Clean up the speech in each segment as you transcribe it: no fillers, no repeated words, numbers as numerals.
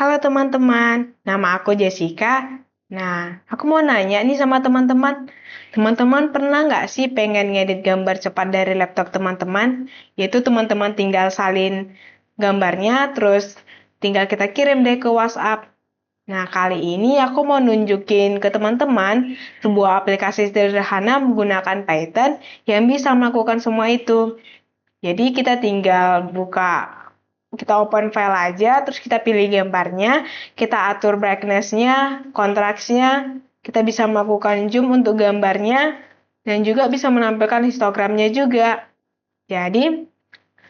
Halo teman-teman, nama aku Jessica. Nah, aku mau nanya nih sama teman-teman. Teman-teman pernah nggak sih pengen ngedit gambar cepat dari laptop teman-teman? Yaitu teman-teman tinggal salin gambarnya, terus tinggal kita kirim deh ke WhatsApp. Nah, kali ini aku mau nunjukin ke teman-teman sebuah aplikasi sederhana menggunakan Python yang bisa melakukan semua itu. Jadi kita open file aja, terus kita pilih gambarnya, kita atur brightness-nya, kontrasnya, kita bisa melakukan zoom untuk gambarnya, dan juga bisa menampilkan histogramnya juga. Jadi,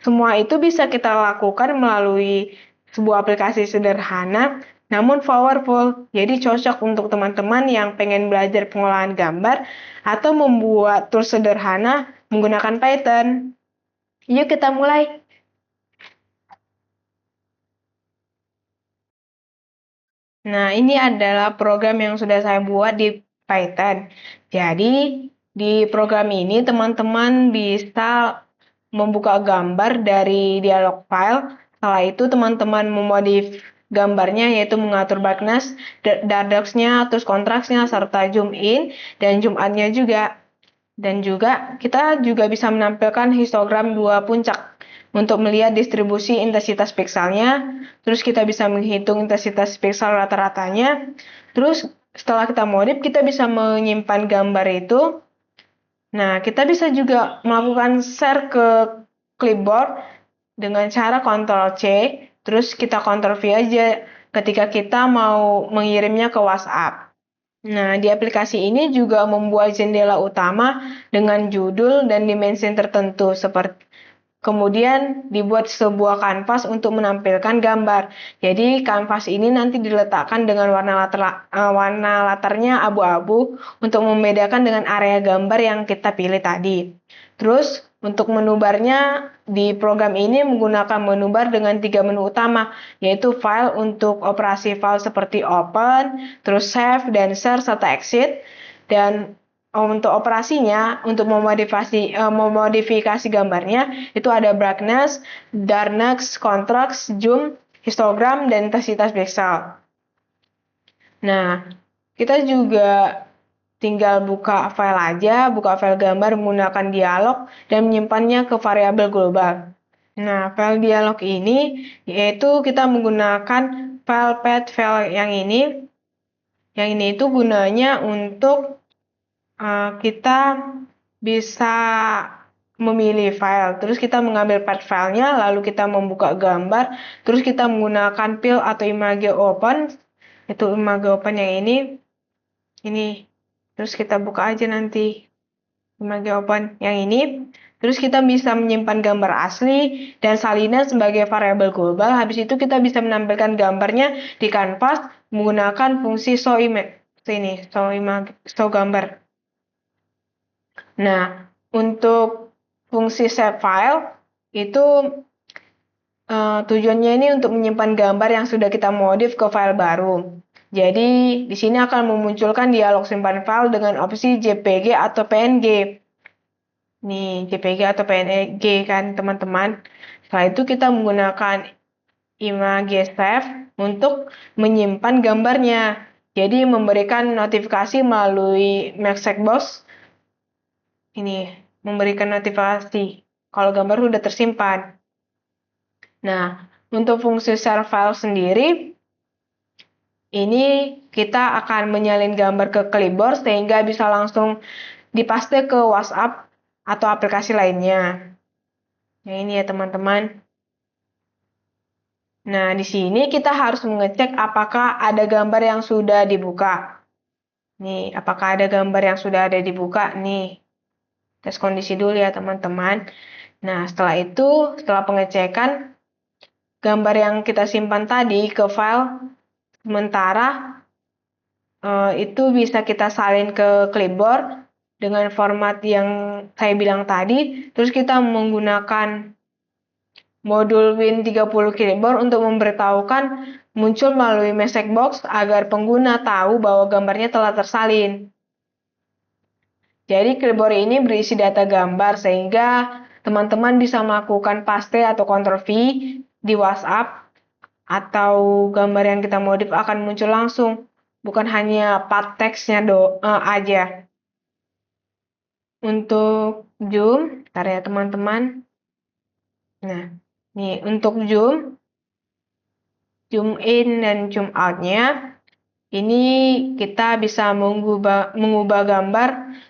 semua itu bisa kita lakukan melalui sebuah aplikasi sederhana, namun powerful. Jadi cocok untuk teman-teman yang pengen belajar pengolahan gambar atau membuat tools sederhana menggunakan Python. Yuk kita mulai. Nah, ini adalah program yang sudah saya buat di Python. Jadi, di program ini teman-teman bisa membuka gambar dari dialog file. Setelah itu teman-teman memodif gambarnya yaitu mengatur brightness, darkness-nya, terus kontrasnya, serta zoom in dan zoom out-nya juga. Dan juga kita juga bisa menampilkan histogram dua puncak untuk melihat distribusi intensitas pikselnya. Terus kita bisa menghitung intensitas piksel rata-ratanya. Terus setelah kita modif, kita bisa menyimpan gambar itu. Nah, kita bisa juga melakukan share ke clipboard dengan cara Ctrl+C, terus kita Ctrl+V aja ketika kita mau mengirimnya ke WhatsApp. Nah, di aplikasi ini juga membuat jendela utama dengan judul dan dimensi tertentu seperti kemudian dibuat sebuah kanvas untuk menampilkan gambar. Jadi kanvas ini nanti diletakkan dengan warna latarnya abu-abu untuk membedakan dengan area gambar yang kita pilih tadi. Terus untuk menu barnya di program ini menggunakan menu bar dengan 3 menu utama, yaitu file untuk operasi file seperti open, terus save dan share serta exit, dan untuk operasinya, untuk memodifikasi gambarnya, itu ada brightness, darkness, contrast, zoom, histogram, dan intensitas pixel. Nah, kita juga tinggal buka file aja, buka file gambar menggunakan dialog, dan menyimpannya ke variabel global. Nah, file dialog ini, yaitu kita menggunakan file path file yang ini. Yang ini itu gunanya untuk kita bisa memilih file, terus kita mengambil path filenya, lalu kita membuka gambar, terus kita menggunakan pil atau image open, itu image open yang ini, terus kita buka aja nanti image open yang ini, terus kita bisa menyimpan gambar asli dan salinan sebagai variabel global. Habis itu kita bisa menampilkan gambarnya di kanvas menggunakan fungsi show image, show gambar. Nah, untuk fungsi save file itu tujuannya ini untuk menyimpan gambar yang sudah kita modif ke file baru. Jadi, di sini akan memunculkan dialog simpan file dengan opsi JPG atau PNG. Nih, JPG atau PNG kan, teman-teman. Setelah itu kita menggunakan image save untuk menyimpan gambarnya. Jadi, memberikan notifikasi melalui message box ini memberikan notifikasi kalau gambar sudah tersimpan. Nah, untuk fungsi share file sendiri, ini kita akan menyalin gambar ke clipboard sehingga bisa langsung dipaste ke WhatsApp atau aplikasi lainnya. Nah, ini ya teman-teman. Nah, di sini kita harus mengecek apakah ada gambar yang sudah dibuka. Nih, apakah ada gambar yang sudah ada dibuka? Nih, tes kondisi dulu ya teman-teman. Nah, setelah pengecekan, gambar yang kita simpan tadi ke file sementara itu bisa kita salin ke clipboard dengan format yang saya bilang tadi. Terus kita menggunakan modul Win30 clipboard untuk memberitahukan muncul melalui message box agar pengguna tahu bahwa gambarnya telah tersalin. Jadi clipboard ini berisi data gambar sehingga teman-teman bisa melakukan paste atau Ctrl+V di WhatsApp atau gambar yang kita modif akan muncul langsung, bukan hanya part teksnya aja. Untuk zoom, ntar ya teman-teman. Nah, nih untuk zoom in dan zoom out-nya, ini kita bisa mengubah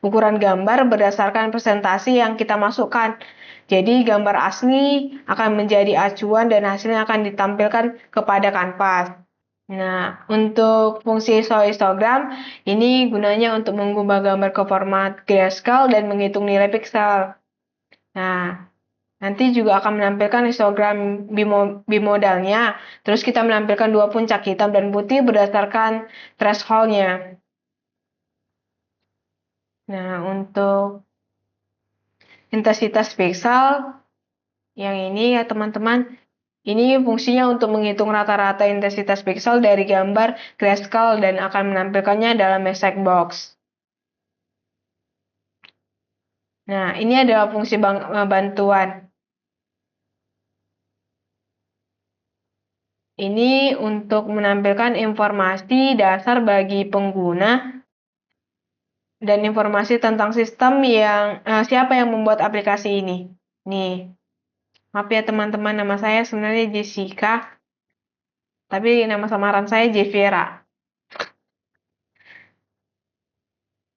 ukuran gambar berdasarkan presentasi yang kita masukkan. Jadi gambar asli akan menjadi acuan dan hasilnya akan ditampilkan kepada kanvas. Nah, untuk fungsi histogram, ini gunanya untuk mengubah gambar ke format grayscale dan menghitung nilai pixel. Nah, nanti juga akan menampilkan histogram bimodalnya. Terus kita menampilkan dua puncak hitam dan putih berdasarkan threshold-nya. Nah, untuk intensitas pixel, yang ini ya teman-teman, ini fungsinya untuk menghitung rata-rata intensitas pixel dari gambar grayscale dan akan menampilkannya dalam exact box. Nah, ini adalah fungsi bantuan. Ini untuk menampilkan informasi dasar bagi pengguna dan informasi tentang sistem yang siapa yang membuat aplikasi ini. Nih, maaf ya teman-teman, nama saya sebenarnya Jessica, tapi nama samaran saya Jevira.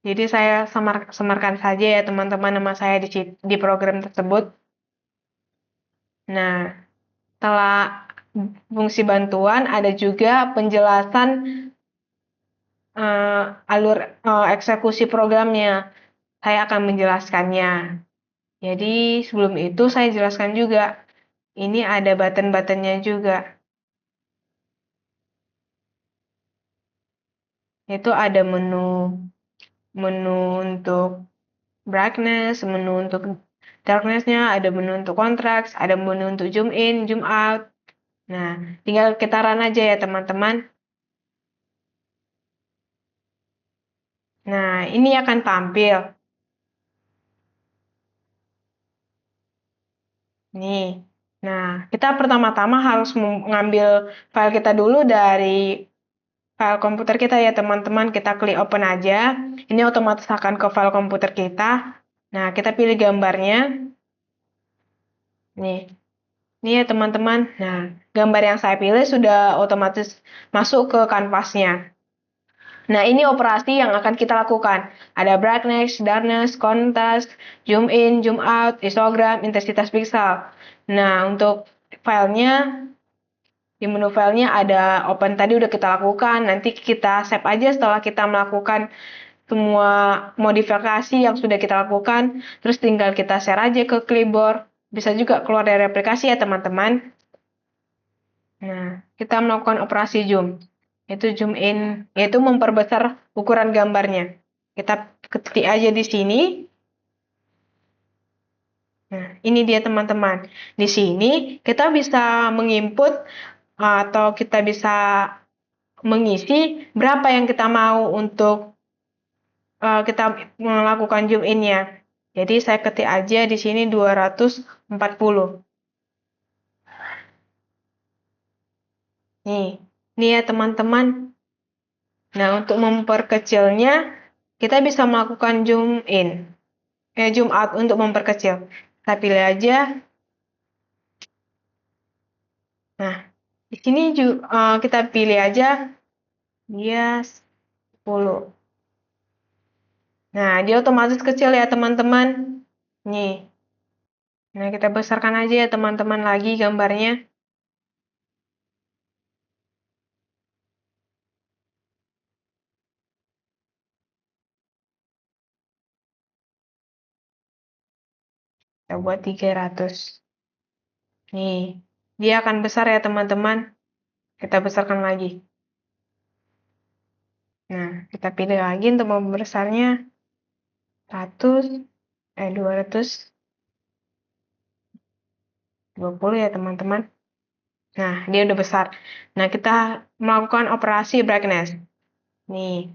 Jadi saya samarkan saja ya teman-teman nama saya di program tersebut. Nah, setelah fungsi bantuan ada juga penjelasan alur eksekusi programnya. Saya akan menjelaskannya. Jadi sebelum itu saya jelaskan juga. Ini ada button-buttonnya juga. Itu ada menu untuk brightness, menu untuk darkness-nya, ada menu untuk contrast, ada menu untuk zoom in, zoom out. Nah, tinggal kita run aja ya teman-teman. Nah, ini akan tampil. Nih. Nah, kita pertama-tama harus mengambil file kita dulu dari file komputer kita ya teman-teman. Kita klik open aja. Ini otomatis akan ke file komputer kita. Nah, kita pilih gambarnya. Nih. Ini ya teman-teman. Nah, gambar yang saya pilih sudah otomatis masuk ke kanvasnya. Nah, ini operasi yang akan kita lakukan. Ada brightness, darkness, contrast, zoom in, zoom out, histogram, intensitas pixel. Nah, untuk filenya, di menu filenya ada open tadi udah kita lakukan. Nanti kita save aja setelah kita melakukan semua modifikasi yang sudah kita lakukan. Terus tinggal kita share aja ke clipboard. Bisa juga keluar dari aplikasi ya teman-teman. Nah, kita melakukan operasi zoom. Itu zoom in, yaitu memperbesar ukuran gambarnya. Kita ketik aja di sini. Nah, ini dia teman-teman. Di sini kita bisa menginput atau kita bisa mengisi berapa yang kita mau untuk kita melakukan zoom in-nya. Jadi saya ketik aja di sini 240. Nih ya teman-teman. Nah, untuk memperkecilnya, kita bisa melakukan zoom out untuk memperkecil. Kita pilih aja. Nah, di sini juga, kita pilih aja dia 10. Nah, dia otomatis kecil ya teman-teman. Nih. Nah, kita besarkan aja ya teman-teman lagi gambarnya. Kita buat 300. Nih, dia akan besar ya teman-teman. Kita besarkan lagi. Nah, kita pilih lagi untuk membesarnya 220 ya teman-teman. Nah, dia udah besar. Nah, kita melakukan operasi brightness. Nih.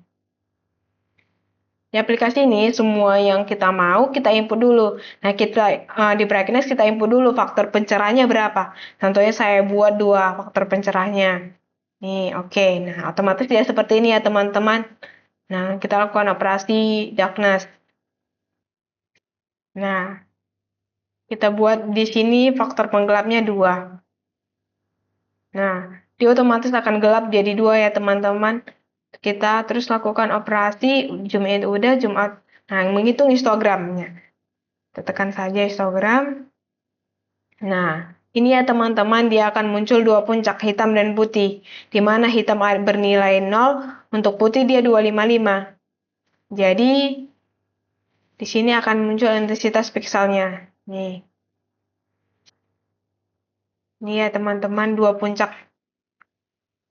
Di aplikasi ini, semua yang kita mau, kita input dulu. Nah, di brightness kita input dulu faktor pencerahnya berapa. Contohnya saya buat 2 faktor pencerahnya. Nih, oke. Nah, otomatis dia seperti ini ya, teman-teman. Nah, kita lakukan operasi darkness. Nah, kita buat di sini faktor penggelapnya 2. Nah, dia otomatis akan gelap jadi 2 ya, teman-teman. Kita terus lakukan operasi zoom in udah, zoom out. Nah, menghitung histogramnya. Kita tekan saja histogram. Nah, ini ya teman-teman, dia akan muncul 2 puncak hitam dan putih. Di mana hitam bernilai 0, untuk putih dia 255. Jadi, di sini akan muncul intensitas pikselnya. Nih. Ini ya teman-teman, 2 puncak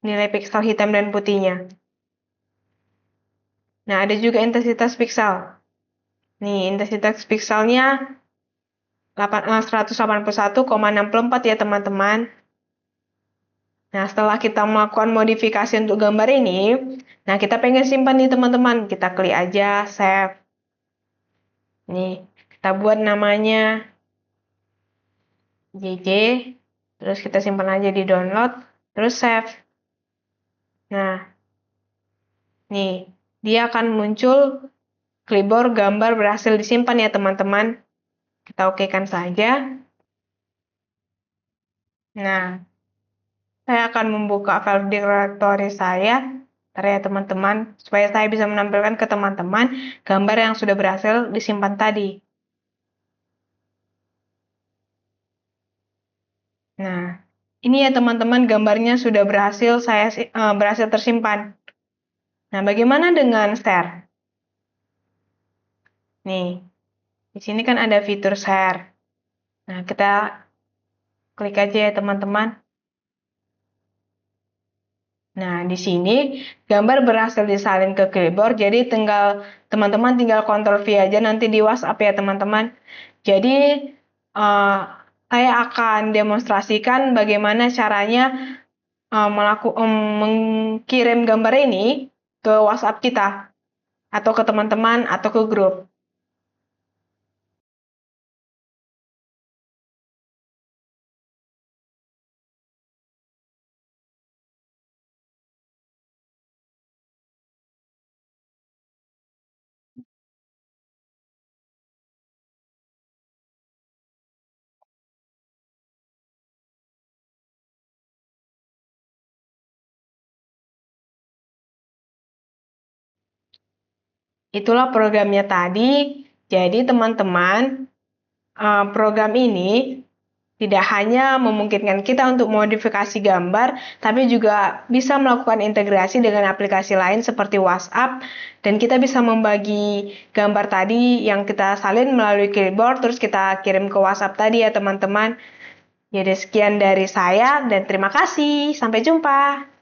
nilai piksel hitam dan putihnya. Nah, ada juga intensitas piksel. Nih, intensitas pikselnya 181,64 ya teman-teman. Nah, setelah kita melakukan modifikasi untuk gambar ini, nah kita pengen simpan nih teman-teman. Kita klik aja, save. Nih, kita buat namanya JJ, terus kita simpan aja di download, terus save. Nah, nih, dia akan muncul clipboard gambar berhasil disimpan ya teman-teman. Kita okekan saja. Nah, saya akan membuka file directory saya, ntar ya teman-teman, supaya saya bisa menampilkan ke teman-teman gambar yang sudah berhasil disimpan tadi. Nah, ini ya teman-teman, gambarnya sudah berhasil tersimpan. Nah, bagaimana dengan share? Nih, di sini kan ada fitur share. Nah, kita klik aja ya teman-teman. Nah, di sini gambar berhasil disalin ke clipboard, jadi teman-teman tinggal Ctrl V aja nanti di WhatsApp ya teman-teman. Jadi, saya akan demonstrasikan bagaimana caranya mengirim gambar ini ke WhatsApp kita, atau ke teman-teman, atau ke grup. Itulah programnya tadi. Jadi teman-teman, program ini tidak hanya memungkinkan kita untuk modifikasi gambar, tapi juga bisa melakukan integrasi dengan aplikasi lain seperti WhatsApp, dan kita bisa membagi gambar tadi yang kita salin melalui clipboard, terus kita kirim ke WhatsApp tadi ya teman-teman. Jadi sekian dari saya, dan terima kasih. Sampai jumpa.